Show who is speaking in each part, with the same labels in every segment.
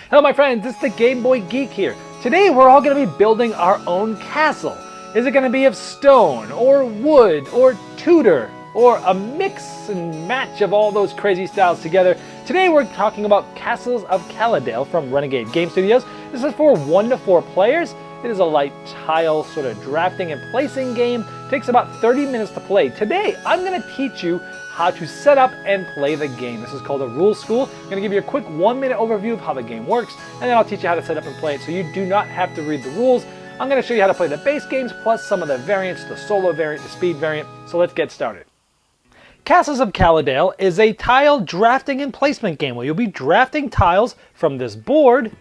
Speaker 1: Hello my friends, it's the Game Boy Geek here. Today we're all going to be building our own castle. Is it going to be of stone, or wood, or Tudor, or a mix and match of all those crazy styles together? Today we're talking about Castles of Caladale from Renegade Game Studios. This is for 1 to 4 players. It is a light tile sort of drafting and placing game. It takes about 30 minutes to play. Today I'm going to teach you how to set up and play the game. This is called a rule school. I'm going to give you a quick 1-minute overview of how the game works, and then I'll teach you how to set up and play it so you do not have to read the rules. I'm going to show you how to play the base games plus some of the variants, the solo variant, the speed variant. So let's get started. Castles of Caladale is a tile drafting and placement game where you'll be drafting tiles from this board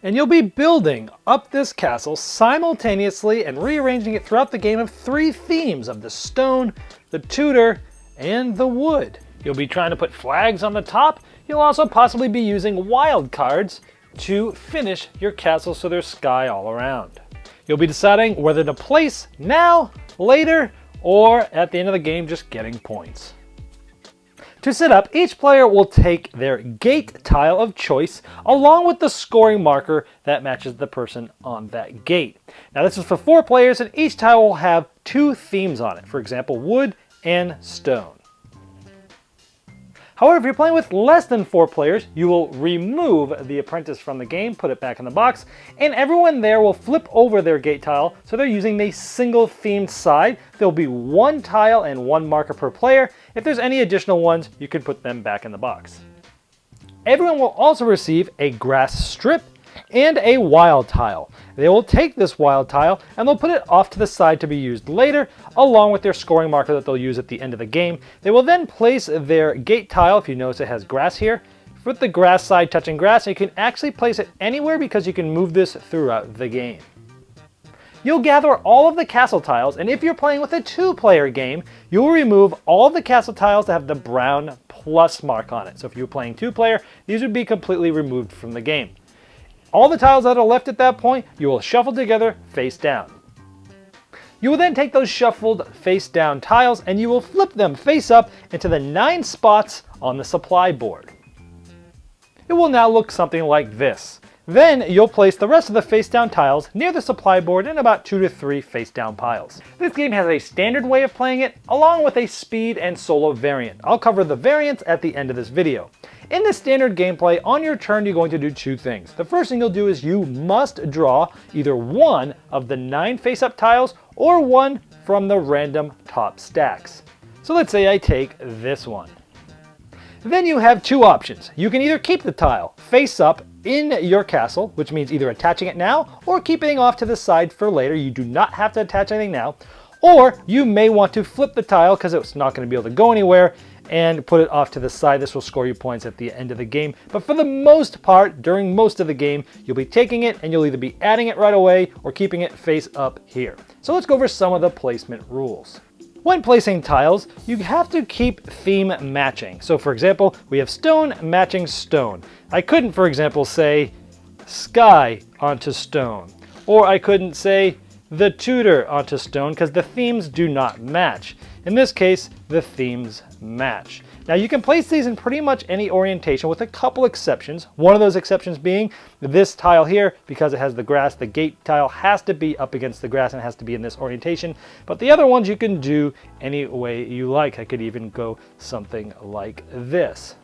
Speaker 1: and you'll be building up this castle simultaneously and rearranging it throughout the game of 3 themes of the stone, the Tudor, and the wood. You'll be trying to put flags on the top. You'll also possibly be using wild cards to finish your castle so there's sky all around. You'll be deciding whether to place now, later, or at the end of the game just getting points. To set up, each player will take their gate tile of choice along with the scoring marker that matches the person on that gate. Now this is for 4 players and each tile will have 2 themes on it. For example, wood and stone. However, if you're playing with less than 4 players, you will remove the apprentice from the game, put it back in the box, and everyone there will flip over their gate tile so they're using a single themed side. There'll be 1 tile and 1 marker per player. If there's any additional ones, you can put them back in the box. Everyone will also receive a grass strip and a wild tile. They will take this wild tile and they'll put it off to the side to be used later, along with their scoring marker that they'll use at the end of the game. They will then place their gate tile, if you notice it has grass here, with the grass side touching grass. You can actually place it anywhere because you can move this throughout the game. You'll gather all of the castle tiles, and if you're playing with a 2-player game, you'll remove all of the castle tiles that have the brown plus mark on it. So if you're playing 2-player, these would be completely removed from the game. All the tiles that are left at that point, you will shuffle together face down. You will then take those shuffled face down tiles and you will flip them face up into the 9 spots on the supply board. It will now look something like this. Then you'll place the rest of the face down tiles near the supply board in about 2 to 3 face down piles. This game has a standard way of playing it along with a speed and solo variant. I'll cover the variants at the end of this video. In the standard gameplay, on your turn you're going to do 2 things. The first thing you'll do is you must draw either 1 of the 9 face-up tiles or 1 from the random top stacks. So let's say I take this one. Then you have 2 options. You can either keep the tile face up in your castle, which means either attaching it now or keeping it off to the side for later. You do not have to attach anything now. Or you may want to flip the tile because it's not going to be able to go anywhere and put it off to the side. This will score you points at the end of the game. But for the most part, during most of the game, you'll be taking it and you'll either be adding it right away or keeping it face up here. So let's go over some of the placement rules. When placing tiles, you have to keep theme matching. So for example, we have stone matching stone. I couldn't, for example, say sky onto stone. Or I couldn't say the Tudor onto stone because the themes do not match. In this case, the themes match. Now you can place these in pretty much any orientation with a couple exceptions. One of those exceptions being this tile here, because it has the grass, the gate tile has to be up against the grass and has to be in this orientation. But the other ones you can do any way you like. I could even go something like this.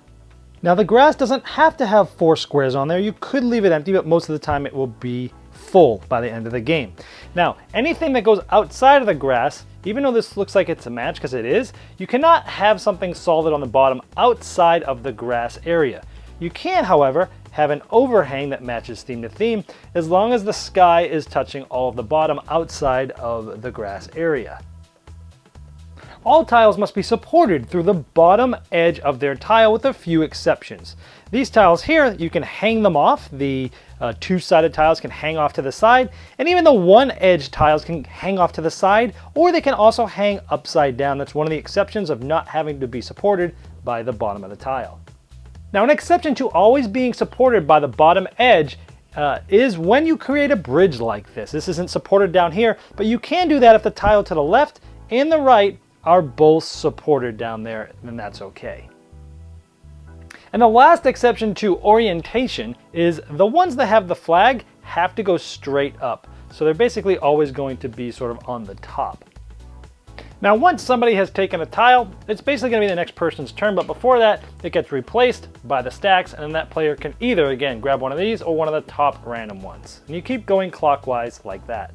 Speaker 1: Now the grass doesn't have to have 4 squares on there. You could leave it empty, but most of the time it will be full by the end of the game. Now, anything that goes outside of the grass, even though this looks like it's a match, because it is, you cannot have something solid on the bottom outside of the grass area. You can, however, have an overhang that matches theme to theme, as long as the sky is touching all of the bottom outside of the grass area. All tiles must be supported through the bottom edge of their tile with a few exceptions. These tiles here, you can hang them off. The 2-sided tiles can hang off to the side, and even the 1-edge tiles can hang off to the side, or they can also hang upside down. That's one of the exceptions of not having to be supported by the bottom of the tile. Now, an exception to always being supported by the bottom edge is when you create a bridge like this. This isn't supported down here, but you can do that if the tile to the left and the right are both supported down there, then that's okay. And the last exception to orientation is the ones that have the flag have to go straight up. So they're basically always going to be sort of on the top. Now, once somebody has taken a tile, it's basically going to be the next person's turn, but before that, it gets replaced by the stacks, and then that player can either, again, grab one of these or one of the top random ones. And you keep going clockwise like that.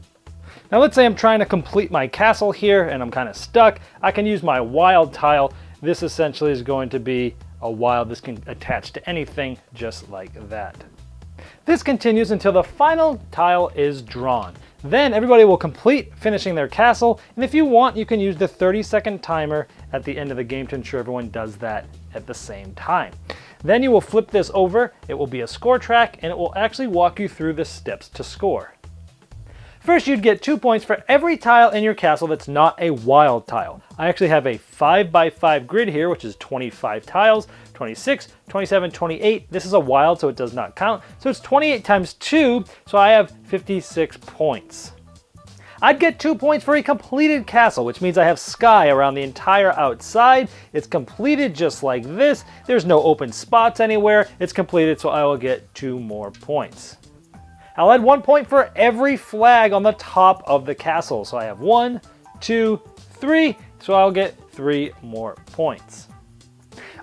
Speaker 1: Now, let's say I'm trying to complete my castle here, and I'm kind of stuck. I can use my wild tile. This essentially is going to be a wild. This can attach to anything just like that. This continues until the final tile is drawn. Then everybody will complete finishing their castle, and if you want, you can use the 30-second timer at the end of the game to ensure everyone does that at the same time. Then you will flip this over, it will be a score track, and it will actually walk you through the steps to score. First, you'd get 2 points for every tile in your castle that's not a wild tile. I actually have a 5x5 grid here, which is 25 tiles, 26, 27, 28. This is a wild, so it does not count. So it's 28 times 2, so I have 56 points. I'd get 2 points for a completed castle, which means I have sky around the entire outside. It's completed just like this. There's no open spots anywhere. It's completed, so I will get 2 more points. I'll add 1 point for every flag on the top of the castle. So I have 1, 2, 3, so I'll get 3 more points.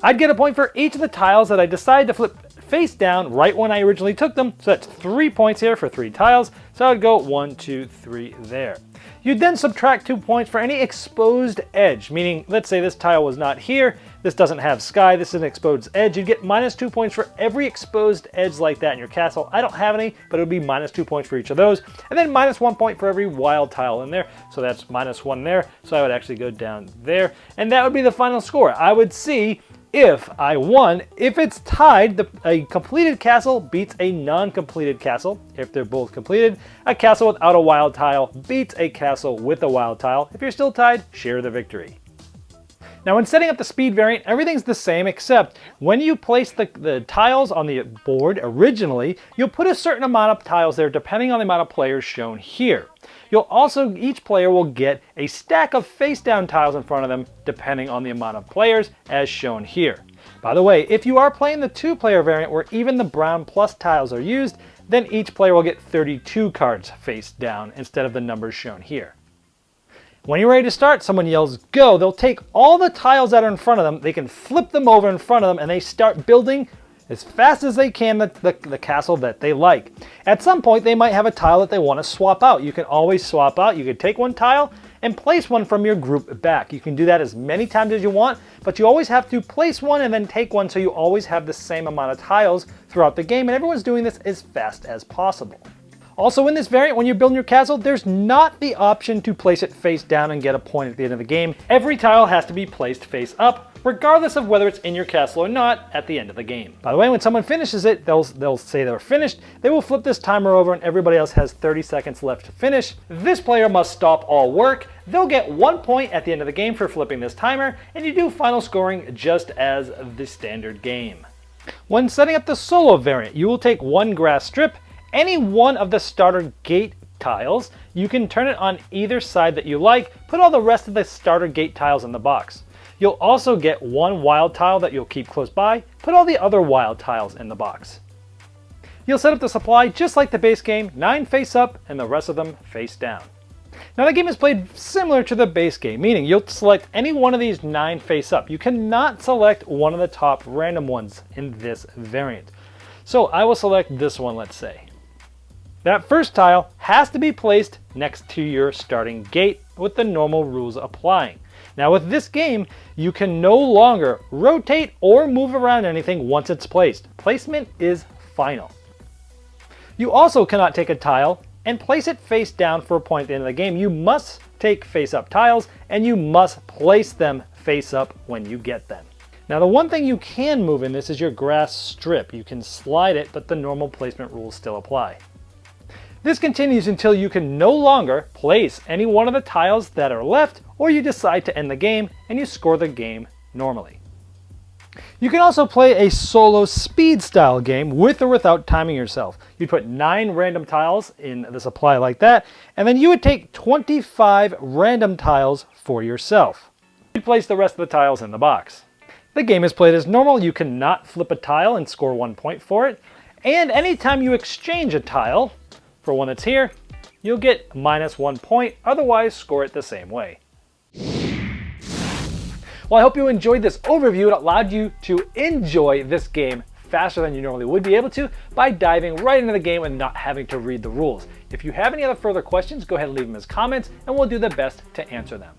Speaker 1: I'd get a point for each of the tiles that I decide to flip face down right when I originally took them. So that's 3 points here for 3 tiles. So I'd go 1, 2, 3 there. You'd then subtract 2 points for any exposed edge, meaning let's say this tile was not here, this doesn't have sky, this is an exposed edge. You'd get minus 2 points for every exposed edge like that in your castle. I don't have any, but it would be minus 2 points for each of those. And then minus 1 point for every wild tile in there. So that's minus 1 there. So I would actually go down there. And that would be the final score. I would see if I won. If it's tied, a completed castle beats a non-completed castle. If they're both completed, a castle without a wild tile beats a castle with a wild tile. If you're still tied, share the victory. Now, when setting up the speed variant, everything's the same, except when you place the tiles on the board originally, you'll put a certain amount of tiles there depending on the amount of players shown here. You'll also, each player will get a stack of face down tiles in front of them depending on the amount of players as shown here. By the way, if you are playing the 2-player variant where even the brown plus tiles are used, then each player will get 32 cards face down instead of the numbers shown here. When you're ready to start, someone yells go. They'll take all the tiles that are in front of them, they can flip them over in front of them, and they start building as fast as they can the castle that they like. At some point, they might have a tile that they want to swap out. You can always swap out. You can take one tile and place one from your group back. You can do that as many times as you want, but you always have to place one and then take one so you always have the same amount of tiles throughout the game, and everyone's doing this as fast as possible. Also in this variant, when you're building your castle, there's not the option to place it face down and get a point at the end of the game. Every tile has to be placed face up, regardless of whether it's in your castle or not at the end of the game. By the way, when someone finishes it, they'll say they're finished. They will flip this timer over and everybody else has 30 seconds left to finish. This player must stop all work. They'll get 1 point at the end of the game for flipping this timer, and you do final scoring just as the standard game. When setting up the solo variant, you will take one grass strip, any one of the starter gate tiles, you can turn it on either side that you like, put all the rest of the starter gate tiles in the box. You'll also get one wild tile that you'll keep close by, put all the other wild tiles in the box. You'll set up the supply just like the base game, 9 face up and the rest of them face down. Now the game is played similar to the base game, meaning you'll select any one of these 9 face up. You cannot select one of the top random ones in this variant. So I will select this one, let's say. That first tile has to be placed next to your starting gate with the normal rules applying. Now with this game, you can no longer rotate or move around anything once it's placed. Placement is final. You also cannot take a tile and place it face down for a point at the end of the game. You must take face up tiles and you must place them face up when you get them. Now the one thing you can move in this is your grass strip. You can slide it, but the normal placement rules still apply. This continues until you can no longer place any one of the tiles that are left, or you decide to end the game and you score the game normally. You can also play a solo speed style game with or without timing yourself. You'd put 9 random tiles in the supply like that, and then you would take 25 random tiles for yourself. You'd place the rest of the tiles in the box. The game is played as normal. You cannot flip a tile and score 1 point for it. And anytime you exchange a tile for one that's here, you'll get -1 point, otherwise score it the same way. Well, I hope you enjoyed this overview. It allowed you to enjoy this game faster than you normally would be able to by diving right into the game and not having to read the rules. If you have any other further questions, go ahead and leave them as comments and we'll do the best to answer them.